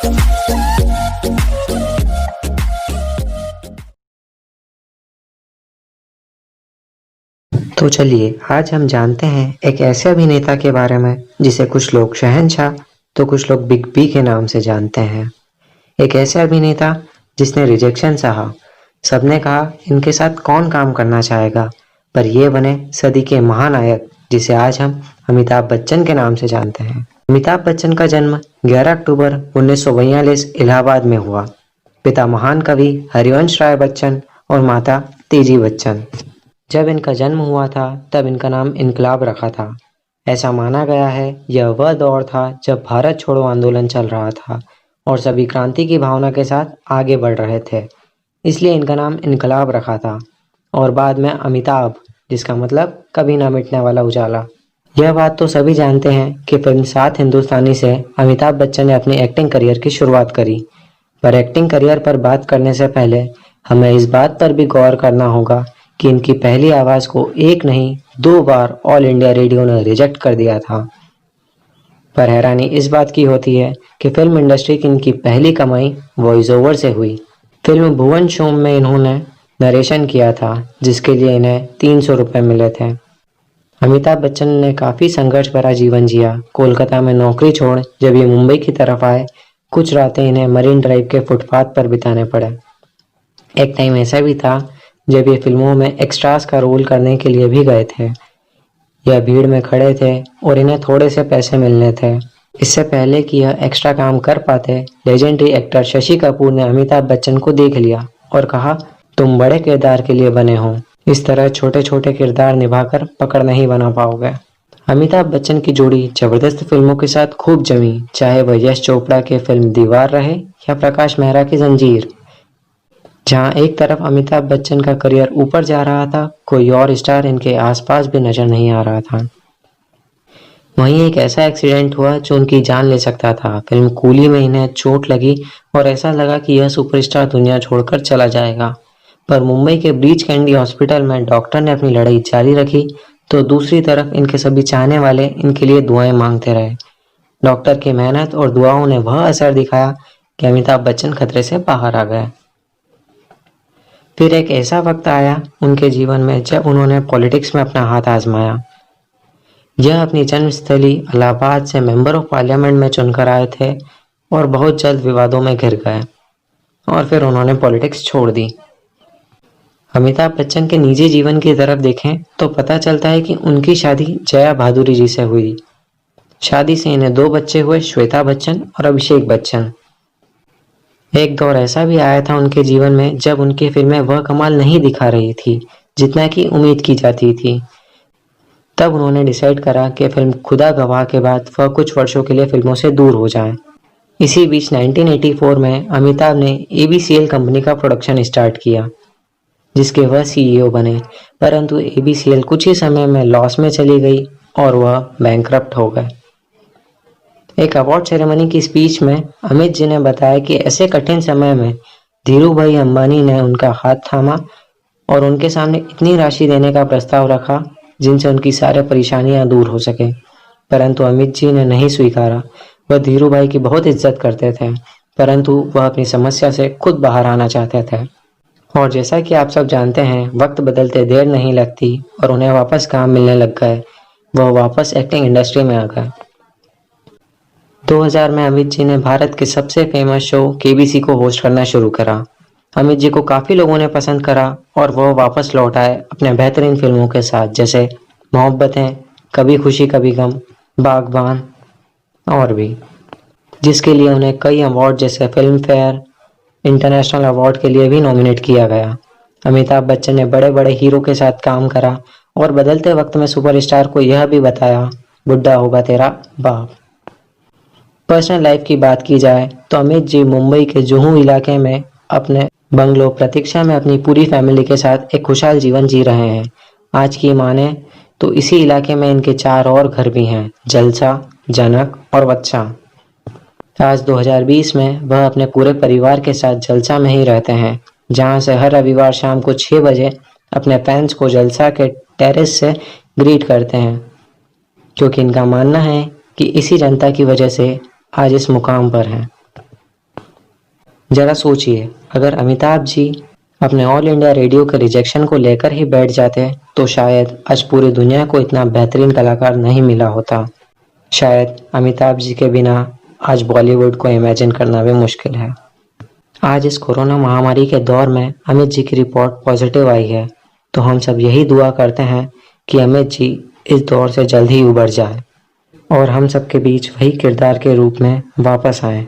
तो चलिए आज हम जानते हैं एक ऐसे अभिनेता के बारे में जिसे कुछ लोग शहंशाह तो कुछ लोग बिग बी के नाम से जानते हैं। एक ऐसे अभिनेता जिसने रिजेक्शन सहा। सबने कहा इनके साथ कौन काम करना चाहेगा, पर ये बने सदी के महानायक जिसे आज हम अमिताभ बच्चन के नाम से जानते हैं। अमिताभ बच्चन का जन्म 11 अक्टूबर 1942 इलाहाबाद में हुआ। पिता महान कवि हरिवंश राय बच्चन और माता तेजी बच्चन। जब इनका जन्म हुआ था तब इनका नाम इनकलाब रखा था। ऐसा माना गया है यह वह दौर था जब भारत छोड़ो आंदोलन चल रहा था और सभी क्रांति की भावना के साथ आगे बढ़ रहे थे, इसलिए इनका नाम इनकलाब रखा था। और बाद में अमिताभ, जिसका मतलब कभी ना मिटने वाला उजाला। यह बात तो सभी जानते हैं कि फिल्म 7 हिंदुस्तानी से अमिताभ बच्चन ने अपनी एक्टिंग करियर की शुरुआत करी। पर एक्टिंग करियर पर बात करने से पहले हमें इस बात पर भी गौर करना होगा कि इनकी पहली आवाज को एक नहीं 2 बार ऑल इंडिया रेडियो ने रिजेक्ट कर दिया था। पर हैरानी इस बात की होती है कि फिल्म इंडस्ट्री की इनकी पहली कमाई वॉइस ओवर से हुई। फिल्म भुवन शोम में इन्होंने नरेशन किया था, जिसके लिए इन्हें 300 रुपये मिले थे। अमिताभ बच्चन ने काफी संघर्ष भरा जीवन जिया। कोलकाता में नौकरी छोड़ जब ये मुंबई की तरफ आए, कुछ रातें इन्हें मरीन ड्राइव के फुटपाथ पर बिताने पड़े। एक टाइम ऐसा भी था जब ये फिल्मों में एक्स्ट्रास का रोल करने के लिए भी गए थे। यह भीड़ में खड़े थे और इन्हें थोड़े से पैसे मिलने थे। इससे पहले कि यह एक्स्ट्रा काम कर पाते, लेजेंडरी एक्टर शशि कपूर ने अमिताभ बच्चन को देख लिया और कहा, तुम बड़े किरदार के लिए बने हो, इस तरह छोटे छोटे किरदार निभाकर पकड़ नहीं बना पाओगे। अमिताभ बच्चन की जोड़ी जबरदस्त फिल्मों के साथ खूब जमी, चाहे वह यश चोपड़ा के फिल्म दीवार रहे या प्रकाश मेहरा की जंजीर। जहां एक तरफ अमिताभ बच्चन का करियर ऊपर जा रहा था, कोई और स्टार इनके आसपास भी नजर नहीं आ रहा था। वहीं एक ऐसा एक्सीडेंट हुआ जो उनकी जान ले सकता था। फिल्म कूली में इन्हें चोट लगी और ऐसा लगा कि यह सुपरस्टार दुनिया छोड़कर चला जाएगा। पर मुंबई के ब्रीच कैंडी हॉस्पिटल में डॉक्टर ने अपनी लड़ाई जारी रखी, तो दूसरी तरफ इनके सभी चाहने वाले इनके लिए दुआएं मांगते रहे। डॉक्टर की मेहनत और दुआओं ने वह असर दिखाया कि अमिताभ बच्चन खतरे से बाहर आ गए। फिर एक ऐसा वक्त आया उनके जीवन में जब उन्होंने पॉलिटिक्स में अपना हाथ आजमाया। यह अपनी जन्मस्थली इलाहाबाद से मेंबर ऑफ पार्लियामेंट में चुनकर आए थे और बहुत जल्द विवादों में घिर गए और फिर उन्होंने पॉलिटिक्स छोड़ दी। अमिताभ बच्चन के निजी जीवन की तरफ देखें तो पता चलता है कि उनकी शादी जया भादुरी जी से हुई। शादी से इन्हें 2 बच्चे हुए, श्वेता बच्चन और अभिषेक बच्चन। एक दौर ऐसा भी आया था उनके जीवन में जब उनकी फिल्में वह कमाल नहीं दिखा रही थी जितना कि उम्मीद की जाती थी। तब उन्होंने डिसाइड करा कि फिल्म खुदा गवाह के बाद वह कुछ वर्षों के लिए फिल्मों से दूर हो जाएं। इसी बीच 1984 में अमिताभ ने ABCL कंपनी का प्रोडक्शन स्टार्ट किया, जिसके वह CEO बने। परंतु ABCL कुछ ही समय में लॉस में चली गई और वह बैंकरप्ट हो गए। एक अवार्ड सेरेमनी की स्पीच में अमित जी ने बताया कि ऐसे कठिन समय में धीरू भाई अंबानी ने उनका हाथ थामा और उनके सामने इतनी राशि देने का प्रस्ताव रखा जिनसे उनकी सारी परेशानियां दूर हो सके। परंतु अमित जी ने नहीं स्वीकारा। वह धीरू भाई की बहुत इज्जत करते थे, परंतु वह अपनी समस्या से खुद बाहर आना चाहते थे। और जैसा कि आप सब जानते हैं, वक्त बदलते देर नहीं लगती और उन्हें वापस काम मिलने लग गए। वह वापस एक्टिंग इंडस्ट्री में आ गए। 2000 में अमित जी ने भारत के सबसे फेमस शो KBC को होस्ट करना शुरू करा। अमित जी को काफी लोगों ने पसंद करा और वह वापस लौट आए अपने बेहतरीन फिल्मों के साथ, जैसे मोहब्बतें, कभी खुशी कभी गम, बागबान और भी, जिसके लिए उन्हें कई अवार्ड जैसे फिल्म फेयर, इंटरनेशनल अवार्ड के लिए भी नॉमिनेट किया गया। अमिताभ बच्चन ने बड़े बड़े हीरो के साथ काम करा और बदलते वक्त में सुपरस्टार को यह भी बताया, बुढ़ा होगा तेरा बाप। पर्सनल लाइफ की बात की जाए तो अमित जी मुंबई के जुहू इलाके में अपने बंगलो प्रतीक्षा में अपनी पूरी फैमिली के साथ एक खुशहाल जीवन जी रहे हैं। आज की माने तो इसी इलाके में इनके 4 और घर भी हैं, जलसा, जनक और वत्सा। आज 2020 में वह अपने पूरे परिवार के साथ जलसा में ही रहते हैं, जहां से हर रविवार शाम को 6 बजे अपने फैंस को जलसा के टेरेस से ग्रीट करते हैं, क्योंकि इनका मानना है कि इसी जनता की वजह से आज इस मुकाम पर हैं। जरा सोचिए, अगर अमिताभ जी अपने ऑल इंडिया रेडियो के रिजेक्शन को लेकर ही बैठ जाते तो शायद आज पूरी दुनिया को इतना बेहतरीन कलाकार नहीं मिला होता। शायद अमिताभ जी के बिना आज बॉलीवुड को इमेजिन करना भी मुश्किल है। आज इस कोरोना महामारी के दौर में अमित जी की रिपोर्ट पॉजिटिव आई है, तो हम सब यही दुआ करते हैं कि अमित जी इस दौर से जल्द ही उबर जाए और हम सबके बीच वही किरदार के रूप में वापस आएं।